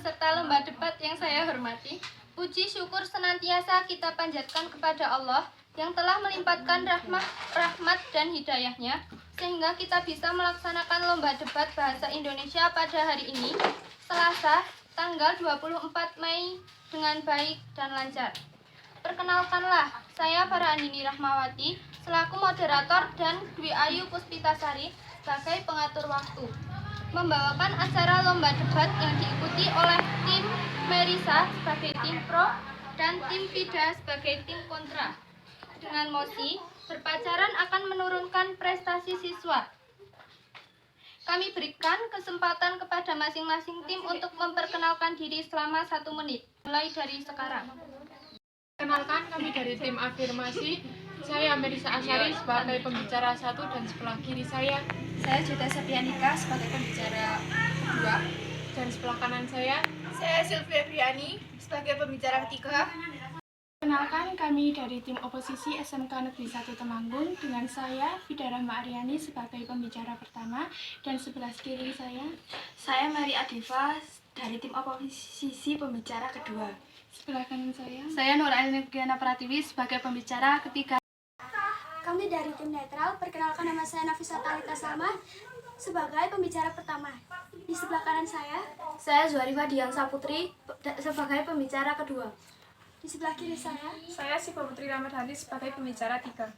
peserta lomba debat yang saya hormati, puji syukur senantiasa kita panjatkan kepada Allah yang telah melimpahkan rahmat dan hidayahnya, sehingga kita bisa melaksanakan lomba debat bahasa Indonesia pada hari ini, Selasa, tanggal 24 Mei, dengan baik dan lancar. Perkenalkanlah, saya Farhandini Rahmawati, selaku moderator, dan Dwi Ayu Puspitasari sebagai pengatur waktu, membawakan acara lomba debat yang diikuti oleh tim Merisa sebagai tim pro dan tim Vida sebagai tim kontra. Dengan mosi, berpacaran akan menurunkan prestasi siswa. Kami berikan kesempatan kepada masing-masing tim untuk memperkenalkan diri selama 1 menit, mulai dari sekarang. Kenalkan, kami dari tim afirmasi. Saya Merisa Asari sebagai pembicara 1 dan sebelah kiri saya Juta Septianika sebagai pembicara 2. Dan sebelah kanan saya Sylvia Briani sebagai pembicara 3. Kenalkan, kami dari tim oposisi SMK Negeri 1 Temanggung dengan saya Vida Rahma Aryani sebagai pembicara pertama, dan sebelah kiri saya Mary Adiva dari tim oposisi pembicara kedua. sebelah kanan Saya Nur Aini Giana Pratiwi sebagai pembicara ketiga. Kami dari tim netral, perkenalkan nama saya Nafisa Talita Salma sebagai pembicara pertama. Di sebelah kanan saya Zuharifa Diansa Putri sebagai pembicara kedua. di sebelah kiri saya Siva Putri Ramadhani sebagai pembicara 3.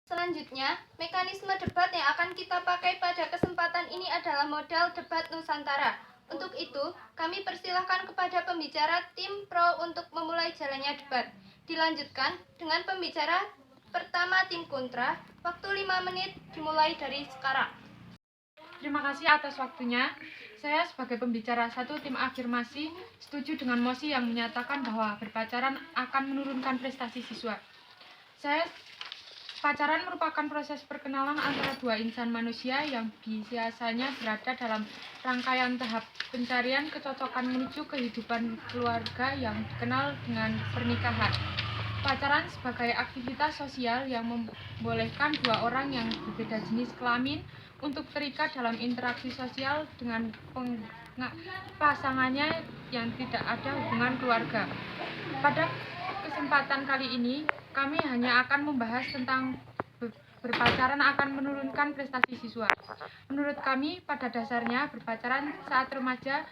Selanjutnya, mekanisme debat yang akan kita pakai pada kesempatan ini adalah model debat Nusantara. Untuk itu, kami persilahkan kepada pembicara tim pro untuk memulai jalannya debat. Dilanjutkan dengan pembicara pertama tim kontra, waktu 5 menit dimulai dari sekarang. Terima kasih atas waktunya. Saya sebagai pembicara 1 tim afirmasi setuju dengan mosi yang menyatakan bahwa berpacaran akan menurunkan prestasi siswa. Pacaran merupakan proses perkenalan antara dua insan manusia yang biasanya berada dalam rangkaian tahap pencarian kecocokan menuju kehidupan keluarga yang dikenal dengan pernikahan. Pacaran sebagai aktivitas sosial yang membolehkan dua orang yang berbeda jenis kelamin untuk terikat dalam interaksi sosial dengan pasangannya yang tidak ada hubungan keluarga. Pada kesempatan kali ini, kami hanya akan membahas tentang berpacaran akan menurunkan prestasi siswa. Menurut kami, pada dasarnya berpacaran saat remaja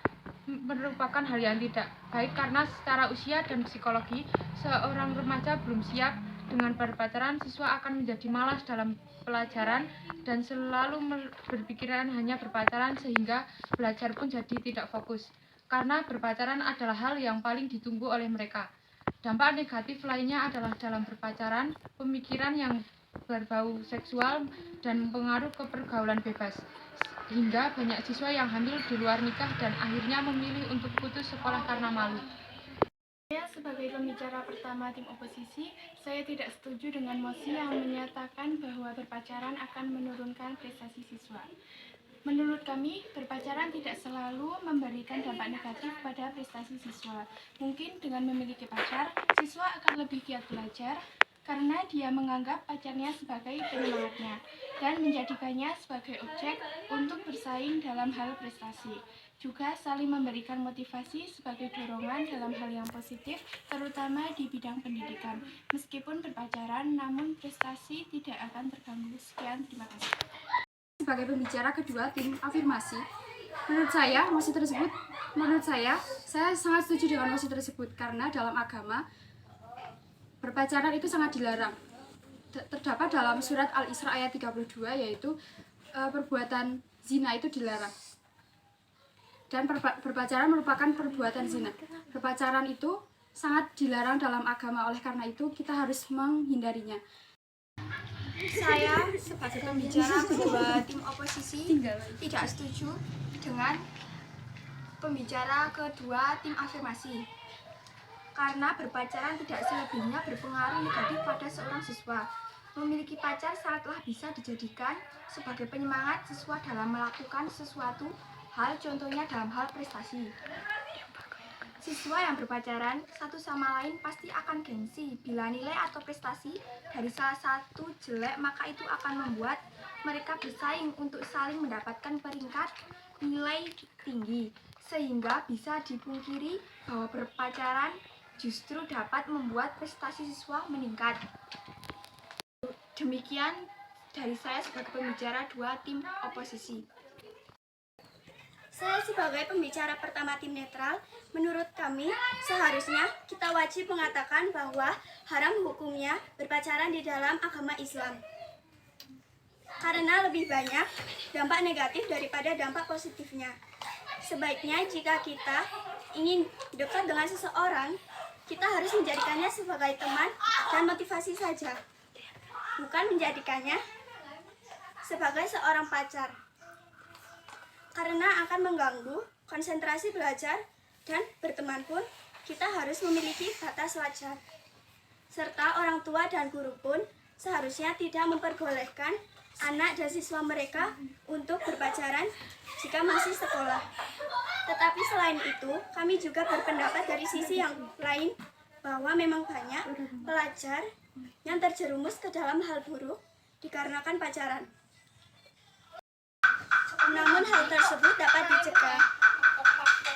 merupakan hal yang tidak baik karena secara usia dan psikologi, seorang remaja belum siap. Dengan berpacaran, siswa akan menjadi malas dalam pelajaran dan selalu berpikiran hanya berpacaran sehingga belajar pun jadi tidak fokus. Karena berpacaran adalah hal yang paling ditunggu oleh mereka. Dampak negatif lainnya adalah dalam berpacaran, pemikiran yang berbau seksual dan pengaruh ke pergaulan bebas. Hingga banyak siswa yang hamil di luar nikah dan akhirnya memilih untuk putus sekolah karena malu. Saya sebagai pembicara pertama tim oposisi, saya tidak setuju dengan mosi yang menyatakan bahwa berpacaran akan menurunkan prestasi siswa. Menurut kami, berpacaran tidak selalu memberikan dampak negatif pada prestasi siswa. Mungkin dengan memiliki pacar, siswa akan lebih giat belajar karena dia menganggap pacarnya sebagai penyemangatnya dan menjadikannya sebagai objek untuk bersaing dalam hal prestasi. Juga saling memberikan motivasi sebagai dorongan dalam hal yang positif, terutama di bidang pendidikan. Meskipun berpacaran, namun prestasi tidak akan terganggu. Sekian, terima kasih. sebagai pembicara kedua tim afirmasi. Menurut saya sangat setuju dengan mosi tersebut karena dalam agama berpacaran itu sangat dilarang. Terdapat dalam surat Al-Isra ayat 32, yaitu perbuatan zina itu dilarang. Dan berpacaran merupakan perbuatan zina. Berpacaran itu sangat dilarang dalam agama, oleh karena itu kita harus menghindarinya. Saya sebagai pembicara kedua tim oposisi tidak setuju dengan pembicara kedua tim afirmasi karena berpacaran tidak selebihnya berpengaruh negatif pada seorang siswa. Memiliki pacar sangatlah bisa dijadikan sebagai penyemangat siswa dalam melakukan sesuatu hal, contohnya dalam hal prestasi. Siswa yang berpacaran satu sama lain pasti akan gengsi. Bila nilai atau prestasi dari salah satu jelek, maka itu akan membuat mereka bersaing untuk saling mendapatkan peringkat nilai tinggi. Sehingga bisa dipungkiri bahwa berpacaran justru dapat membuat prestasi siswa meningkat. Demikian dari saya sebagai pembicara dua tim oposisi. Saya sebagai pembicara pertama tim netral, menurut kami seharusnya kita wajib mengatakan bahwa haram hukumnya berpacaran di dalam agama Islam. Karena lebih banyak dampak negatif daripada dampak positifnya. Sebaiknya jika kita ingin dekat dengan seseorang, kita harus menjadikannya sebagai teman dan motivasi saja, bukan menjadikannya sebagai seorang pacar. Karena akan mengganggu konsentrasi belajar dan berteman pun kita harus memiliki batas wajar. Serta orang tua dan guru pun seharusnya tidak memperbolehkan anak dan siswa mereka untuk berpacaran jika masih sekolah. Tetapi selain itu, kami juga berpendapat dari sisi yang lain bahwa memang banyak pelajar yang terjerumus ke dalam hal buruk dikarenakan pacaran. Namun hal tersebut dapat dicegah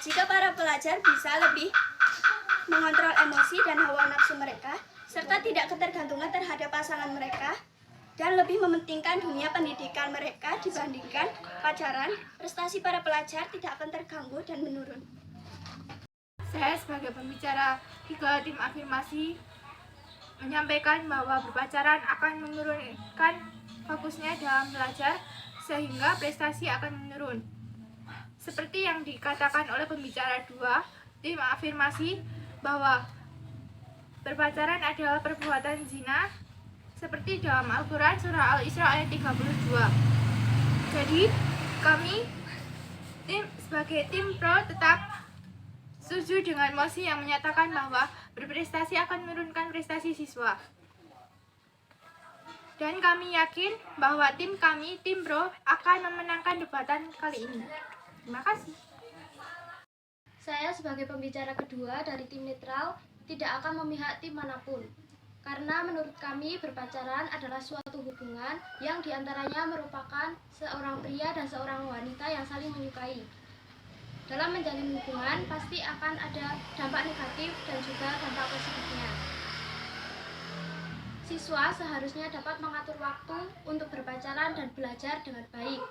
jika para pelajar bisa lebih mengontrol emosi dan hawa nafsu mereka, serta tidak ketergantungan terhadap pasangan mereka, dan lebih mementingkan dunia pendidikan mereka dibandingkan pacaran, prestasi para pelajar tidak akan terganggu dan menurun. Saya sebagai pembicara tiga tim afirmasi menyampaikan bahwa berpacaran akan menurunkan fokusnya dalam belajar sehingga prestasi akan menurun. Seperti yang dikatakan oleh pembicara dua tim afirmasi bahwa berpacaran adalah perbuatan zina seperti dalam Al-Quran surah Al-Isra ayat 32. Jadi kami sebagai tim pro tetap setuju dengan mosi yang menyatakan bahwa berprestasi akan menurunkan prestasi siswa. Dan kami yakin bahwa tim kami, tim pro, akan memenangkan debatan kali ini. Terima kasih. Saya sebagai pembicara kedua dari tim netral tidak akan memihak tim manapun. Karena menurut kami berpacaran adalah suatu hubungan yang diantaranya merupakan seorang pria dan seorang wanita yang saling menyukai. Dalam menjalin hubungan pasti akan ada dampak negatif dan juga dampak positifnya. Siswa seharusnya dapat mengatur waktu untuk berpacaran dan belajar dengan baik.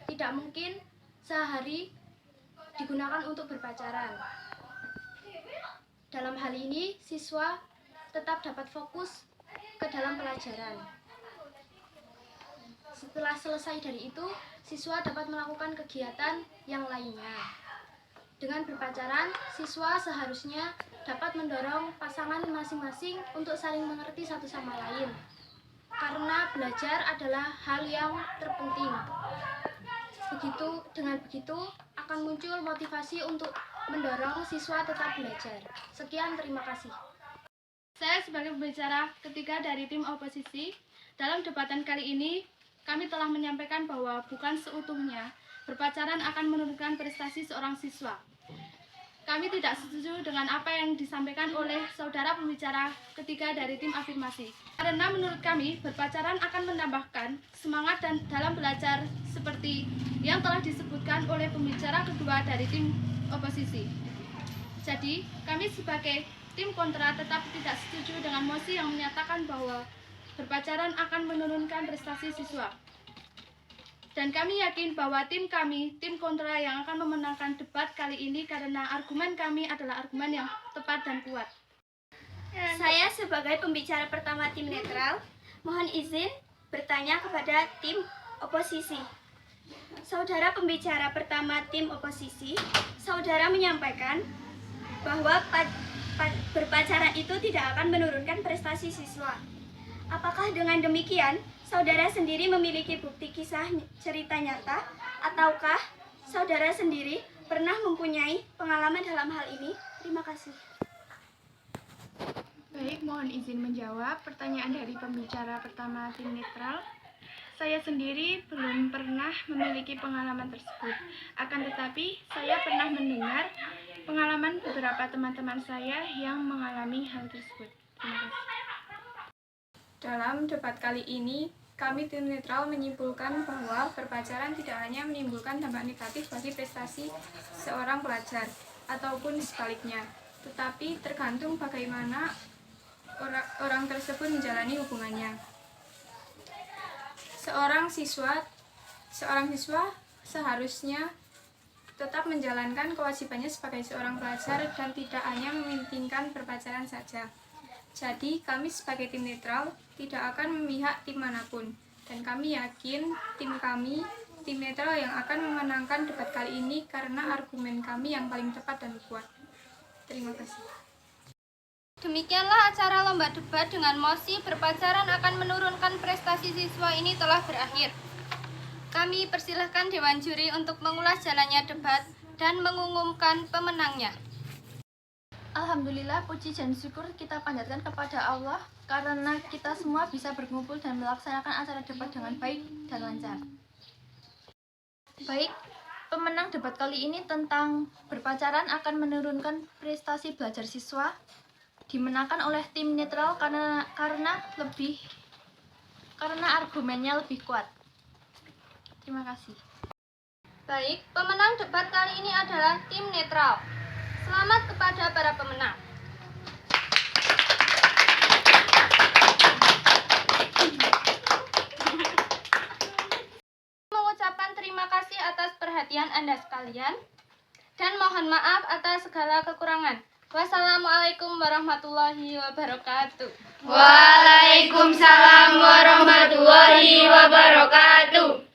Tidak mungkin sehari digunakan untuk berpacaran. Dalam hal ini, siswa tetap dapat fokus ke dalam pelajaran. Setelah selesai dari itu, siswa dapat melakukan kegiatan yang lainnya. Dengan berpacaran, siswa seharusnya dapat mendorong pasangan masing-masing untuk saling mengerti satu sama lain. Karena belajar adalah hal yang terpenting. Dengan begitu akan muncul motivasi untuk mendorong siswa tetap belajar. Sekian, terima kasih. Saya sebagai pembicara ketiga dari tim oposisi, dalam debatan kali ini kami telah menyampaikan bahwa bukan seutuhnya berpacaran akan menurunkan prestasi seorang siswa. Kami tidak setuju dengan apa yang disampaikan oleh saudara pembicara ketiga dari tim afirmasi. Karena menurut kami, berpacaran akan menambahkan semangat dan dalam belajar seperti yang telah disebutkan oleh pembicara kedua dari tim oposisi. Jadi, kami sebagai tim kontra tetap tidak setuju dengan mosi yang menyatakan bahwa berpacaran akan menurunkan prestasi siswa. Dan kami yakin bahwa tim kami, tim kontra yang akan memenangkan debat kali ini karena argumen kami adalah argumen yang tepat dan kuat. Saya sebagai pembicara pertama tim netral, mohon izin bertanya kepada tim oposisi. Saudara pembicara pertama tim oposisi, saudara menyampaikan bahwa berpacaran itu tidak akan menurunkan prestasi siswa. Apakah dengan demikian, saudara sendiri memiliki bukti kisah cerita nyata, ataukah saudara sendiri pernah mempunyai pengalaman dalam hal ini? Terima kasih. Baik, mohon izin menjawab pertanyaan dari pembicara pertama tim netral. Saya sendiri belum pernah memiliki pengalaman tersebut. Akan tetapi, saya pernah mendengar pengalaman beberapa teman-teman saya yang mengalami hal tersebut. Terima kasih. Dalam debat kali ini, kami tim netral menyimpulkan bahwa berpacaran tidak hanya menimbulkan dampak negatif bagi prestasi seorang pelajar, ataupun sebaliknya, tetapi tergantung bagaimana orang tersebut menjalani hubungannya. Seorang siswa seharusnya tetap menjalankan kewajibannya sebagai seorang pelajar dan tidak hanya mementingkan berpacaran saja. Jadi, kami sebagai tim netral tidak akan memihak tim manapun, dan kami yakin tim netral yang akan memenangkan debat kali ini karena argumen kami yang paling tepat dan kuat. Terima kasih. Demikianlah acara lomba debat dengan mosi berpacaran akan menurunkan prestasi siswa ini telah berakhir. Kami persilahkan Dewan Juri untuk mengulas jalannya debat dan mengumumkan pemenangnya. Alhamdulillah, puji dan syukur kita panjatkan kepada Allah karena kita semua bisa berkumpul dan melaksanakan acara debat dengan baik dan lancar. Baik, pemenang debat kali ini tentang berpacaran akan menurunkan prestasi belajar siswa dimenangkan oleh tim netral karena argumennya lebih kuat. Terima kasih. Baik, pemenang debat kali ini adalah tim netral. Selamat kepada para pemenang. Mengucapkan terima kasih atas perhatian Anda sekalian dan mohon maaf atas segala kekurangan. Wassalamualaikum warahmatullahi wabarakatuh. Waalaikumsalam warahmatullahi wabarakatuh.